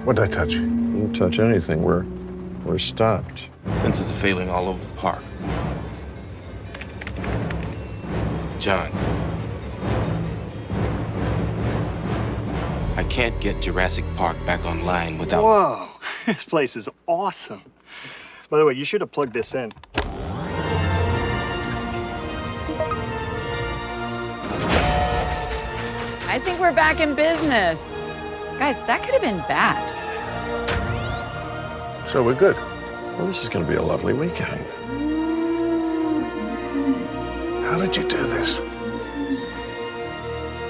What'd I touch? You don't touch anything. We're stopped. Fences are failing all over the park. John. I can't get Jurassic Park back online without... Whoa, this place is awesome. By the way, you should have plugged this in. I think we're back in business. Guys, that could have been bad. So we're good. Well, this is going to be a lovely weekend. How did you do this?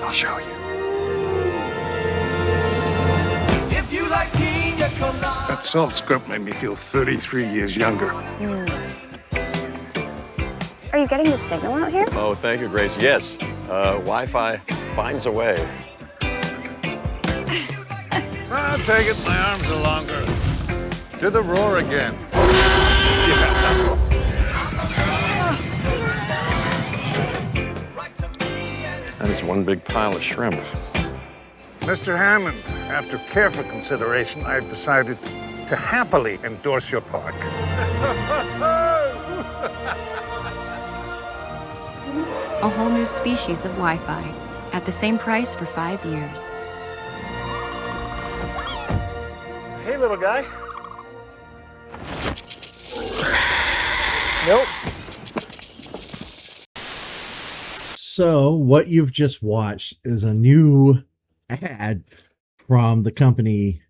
I'll show you. That salt script made me feel 33 years younger. Are you getting good signal out here? Oh, thank you, Grace. Yes, Wi-Fi finds a way. I'll take it. My arms are longer. To the roar again. That is one big pile of shrimp. Mr. Hammond, after careful consideration, I've decided to happily endorse your park. A whole new species of Wi-Fi at the same price for 5 years. Hey, little guy. Nope. So what you've just watched is a new ad from the company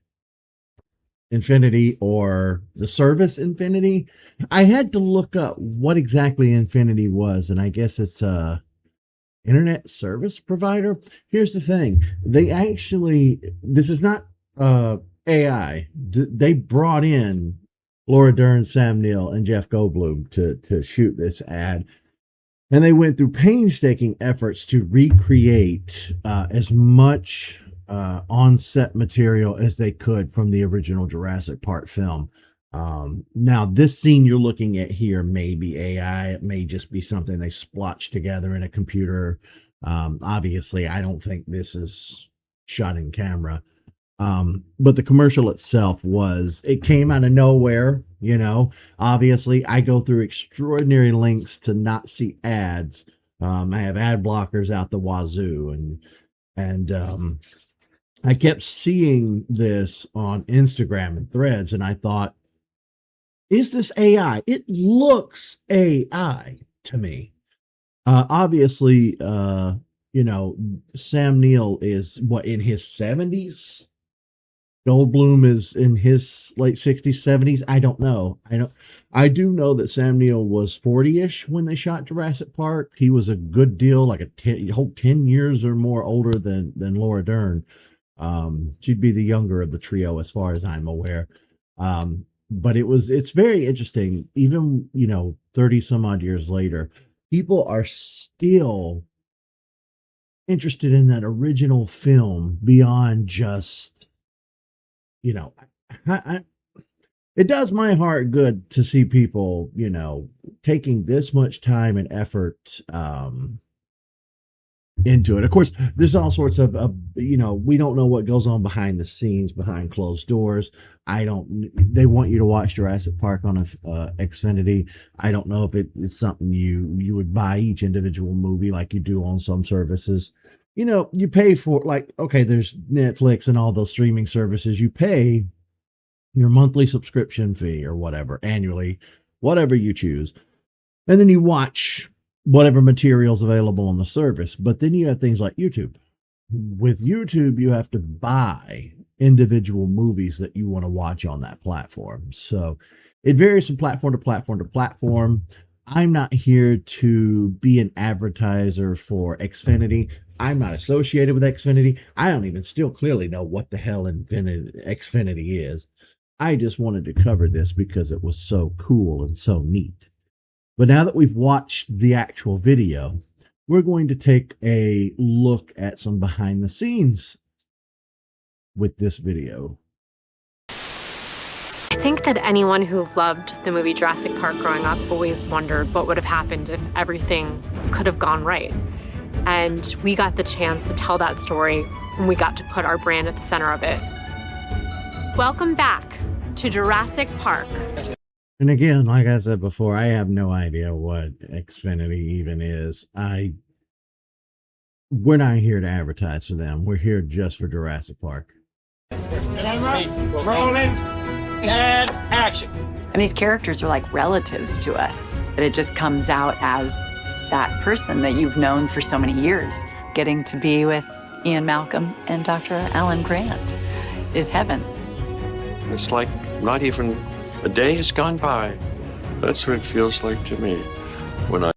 Xfinity, or the service Xfinity. I had to look up what exactly Xfinity was, and I guess it's a internet service provider. Here's the thing. This is not AI. They brought in Laura Dern, Sam Neill, and Jeff Goldblum to shoot this ad. And they went through painstaking efforts to recreate as much on-set material as they could from the original Jurassic Park film. Now, this scene you're looking at here may be AI. It may just be something they splotched together in a computer. Obviously, I don't think this is shot in camera. But the commercial itself it came out of nowhere, you know. Obviously, I go through extraordinary lengths to not see ads. I have ad blockers out the wazoo, and I kept seeing this on Instagram and Threads, and I thought, is this AI? It looks AI to me. Obviously, you know, Sam Neill is in his 70s. Goldblum is in his late 60s, 70s. I don't know. I do know that Sam Neill was 40-ish when they shot Jurassic Park. He was a good deal, like a whole 10 years or more older than Laura Dern. She'd be the younger of the trio as far as I'm aware. But it's very interesting. Even, 30 some odd years later, people are still interested in that original film beyond just, it does my heart good to see people, taking this much time and effort, into it. Of course, there's all sorts of, we don't know what goes on behind the scenes, behind closed doors. They want you to watch Jurassic Park on Xfinity. I don't know if it is something you would buy each individual movie like you do on some services. You pay for, there's Netflix and all those streaming services. You pay your monthly subscription fee or whatever, annually, whatever you choose. And then you watch whatever material's available on the service. But then you have things like YouTube. With YouTube, you have to buy individual movies that you want to watch on that platform. So it varies from platform to platform to platform. I'm not here to be an advertiser for Xfinity. I'm not associated with Xfinity. I don't even still clearly know what the hell Xfinity is. I just wanted to cover this because it was so cool and so neat. But now that we've watched the actual video, we're going to take a look at some behind the scenes with this video. I think that anyone who loved the movie Jurassic Park growing up always wondered what would have happened if everything could have gone right. And we got the chance to tell that story, and we got to put our brand at the center of it. Welcome back to Jurassic Park. And again, like I said before, I have no idea what Xfinity even is. We're not here to advertise for them. We're here just for Jurassic Park. Rolling and action. And these characters are like relatives to us. But it just comes out as that person that you've known for so many years. Getting to be with Ian Malcolm and Dr. Alan Grant is heaven. It's like not even a day has gone by. That's what it feels like to me when I.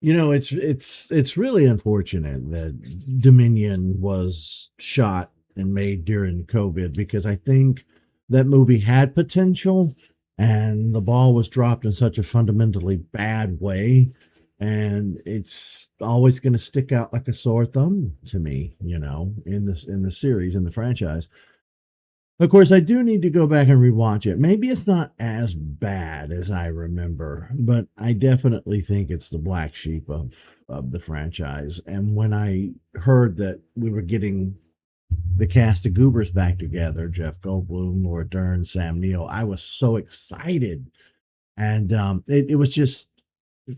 You know, it's really unfortunate that Dominion was shot and made during COVID, because I think that movie had potential and the ball was dropped in such a fundamentally bad way. And it's always going to stick out like a sore thumb to me, you know, in the series, in the franchise. Of course, I do need to go back and rewatch it. Maybe it's not as bad as I remember, but I definitely think it's the black sheep of the franchise. And when I heard that we were getting the cast of Goobers back together, Jeff Goldblum, Laura Dern, Sam Neill, I was so excited. And it was just,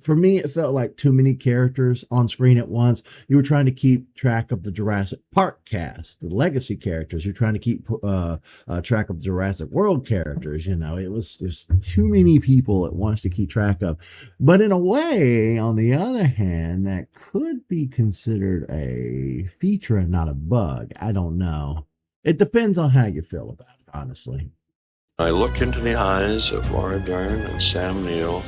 for me, it felt like too many characters on screen at once. You were trying to keep track of the Jurassic Park cast, the legacy characters. You're trying to keep track of the Jurassic World characters. You know, it was just too many people at once to keep track of. But in a way, on the other hand, that could be considered a feature and not a bug. I don't know. It depends on how you feel about it, honestly. I look into the eyes of Laura Dern and Sam Neill.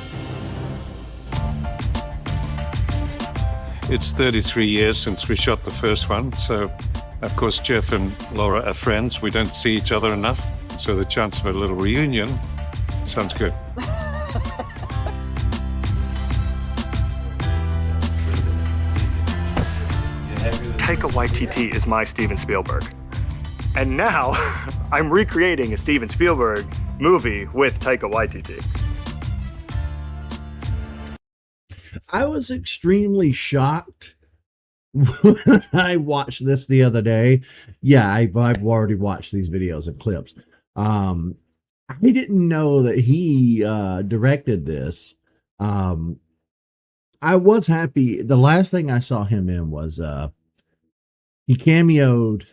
It's 33 years since we shot the first one, so of course Jeff and Laura are friends. We don't see each other enough, so the chance of a little reunion sounds good. Taika Waititi is my Steven Spielberg. And now I'm recreating a Steven Spielberg movie with Taika Waititi. I was extremely shocked when I watched this the other day. Yeah, I've already watched these videos and clips. I didn't know that he directed this. I was happy. The last thing I saw him in was he cameoed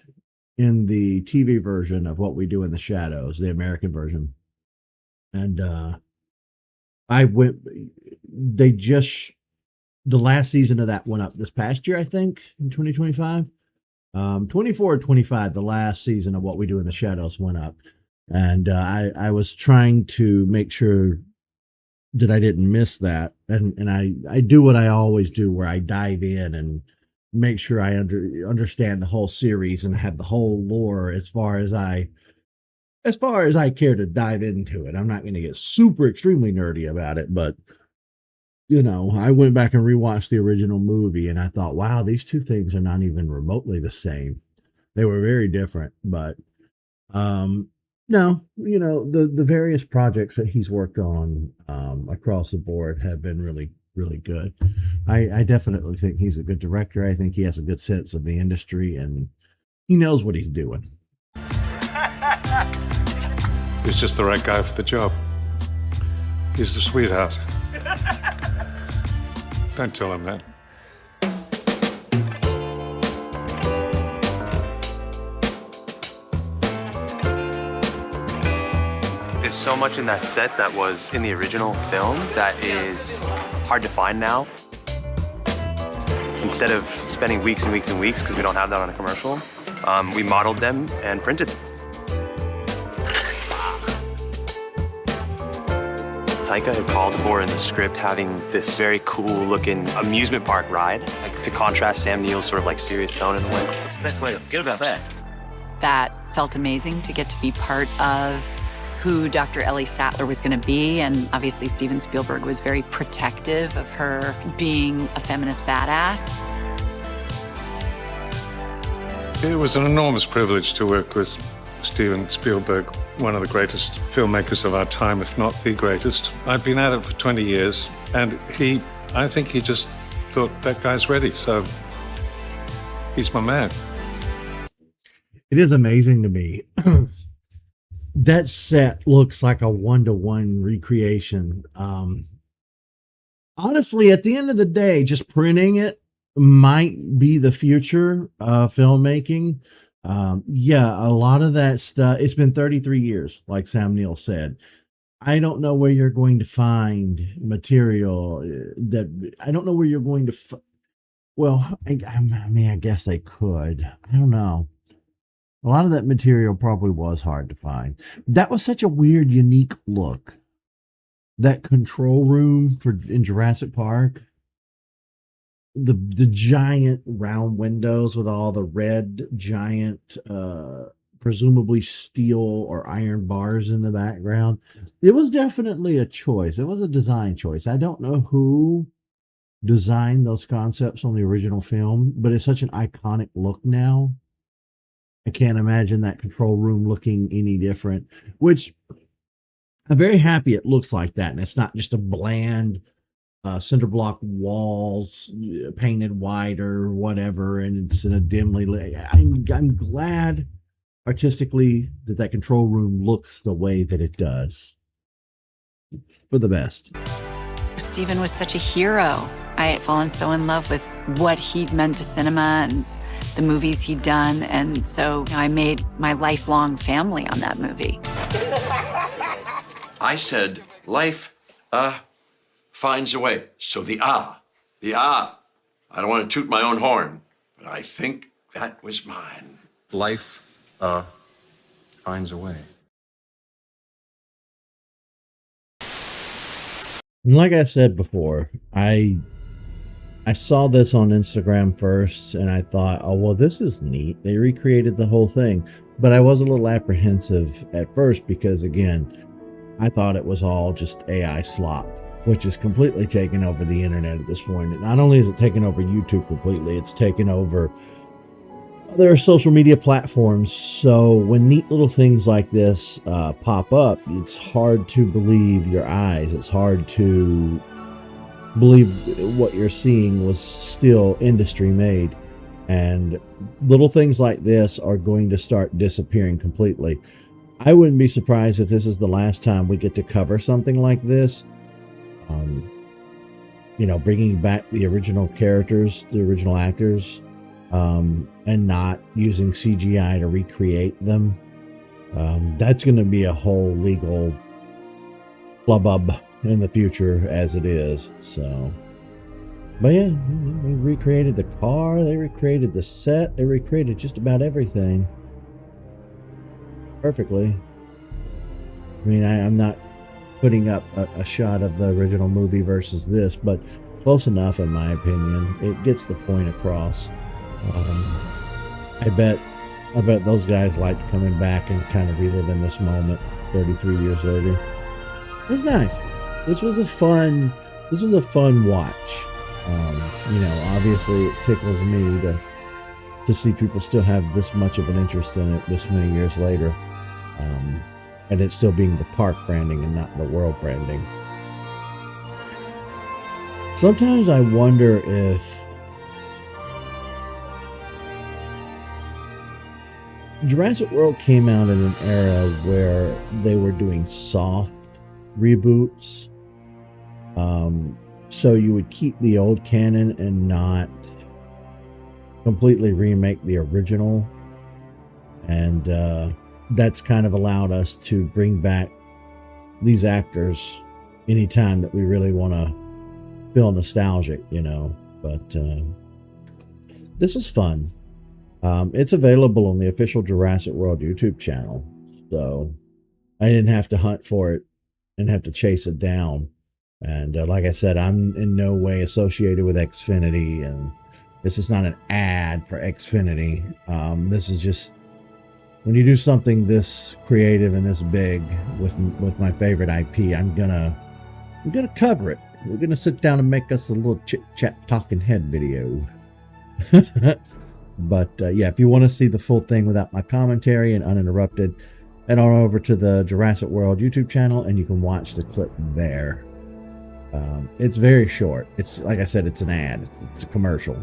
in the TV version of What We Do in the Shadows, the American version. And the last season of that went up this past year, I think, in 2025. 24 or 25, the last season of What We Do in the Shadows went up. And I was trying to make sure that I didn't miss that. And I do what I always do, where I dive in and make sure I understand the whole series and have the whole lore as far as I care to dive into it. I'm not going to get super extremely nerdy about it, but you know, I went back and rewatched the original movie and I thought, wow, these two things are not even remotely the same. They were very different, but no, you know, the various projects that he's worked on across the board have been really, really good. I definitely think he's a good director. I think he has a good sense of the industry and he knows what he's doing. He's just the right guy for the job. He's a sweetheart. Don't tell him that. There's so much in that set that was in the original film that is hard to find now. Instead of spending weeks and weeks and weeks, because we don't have that on a commercial, we modeled them and printed them. Taika had called for in the script having this very cool looking amusement park ride, like to contrast Sam Neill's sort of like serious tone in a way. What's the next way to forget about that? That felt amazing to get to be part of who Dr. Ellie Sattler was going to be. And obviously Steven Spielberg was very protective of her being a feminist badass. It was an enormous privilege to work with Steven Spielberg, one of the greatest filmmakers of our time, if not the greatest. I've been at it for 20 years, and I think he just thought, that guy's ready, so he's my man. It is amazing to me that set looks like a one-to-one recreation. Honestly, at the end of the day, just printing it might be the future of filmmaking. Yeah, a lot of that stuff, it's been 33 years, like Sam Neill said. I don't know where you're going to find material that I don't know where you're going to. Well, I mean, I guess they could. I don't know. A lot of that material probably was hard to find. That was such a weird, unique look. That control room in Jurassic Park, the giant round windows with all the red giant, presumably steel or iron bars in the background. It was definitely a choice. It was a design choice. I don't know who designed those concepts on the original film, but it's such an iconic look now. I can't imagine that control room looking any different, which I'm very happy it looks like that. And it's not just a bland cinder block walls painted white or whatever. And it's in a dimly lit. I'm glad artistically that control room looks the way that it does. For the best. Steven was such a hero. I had fallen so in love with what he'd meant to cinema and the movies he'd done. And so I made my lifelong family on that movie. I said, life, finds a way. So the I don't want to toot my own horn, but I think that was mine. Life, finds a way. Like I said before, I saw this on Instagram first and I thought, oh, well, this is neat. They recreated the whole thing. But I was a little apprehensive at first because, again, I thought it was all just AI slop, which is completely taken over the internet at this point. And not only is it taken over YouTube completely, it's taken over other social media platforms. So when neat little things like this pop up, it's hard to believe your eyes. It's hard to believe what you're seeing was still industry made. And little things like this are going to start disappearing completely. I wouldn't be surprised if this is the last time we get to cover something like this. Bringing back the original characters, the original actors, and not using CGI to recreate them. That's going to be a whole legal flubub in the future as it is. So, but yeah, they recreated the car, they recreated the set, they recreated just about everything perfectly. I mean, I'm not putting up a shot of the original movie versus this, but close enough in my opinion. It gets the point across. I bet those guys liked coming back and kind of reliving this moment 33 years later. It was nice. This was a fun watch. Obviously it tickles me to see people still have this much of an interest in it this many years later. And it still being the park branding and not the world branding. Sometimes I wonder if Jurassic World came out in an era where they were doing soft reboots. So you would keep the old canon and not completely remake the original. And that's kind of allowed us to bring back these actors anytime that we really want to feel nostalgic, But this was fun. It's available on the official Jurassic World YouTube channel. So I didn't have to hunt for it and have to chase it down. And like I said, I'm in no way associated with Xfinity, and this is not an ad for Xfinity. This is just, when you do something this creative and this big with my favorite IP, I'm gonna cover it. We're gonna sit down and make us a little chit chat talking head video. But yeah, if you want to see the full thing without my commentary and uninterrupted, head on over to the Jurassic World YouTube channel and you can watch the clip there. It's very short. It's, like I said, it's an ad. It's a commercial,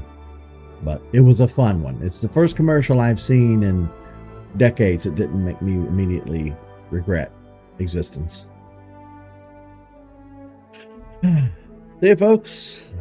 but it was a fun one. It's the first commercial I've seen in decades that didn't make me immediately regret existence. See you, folks.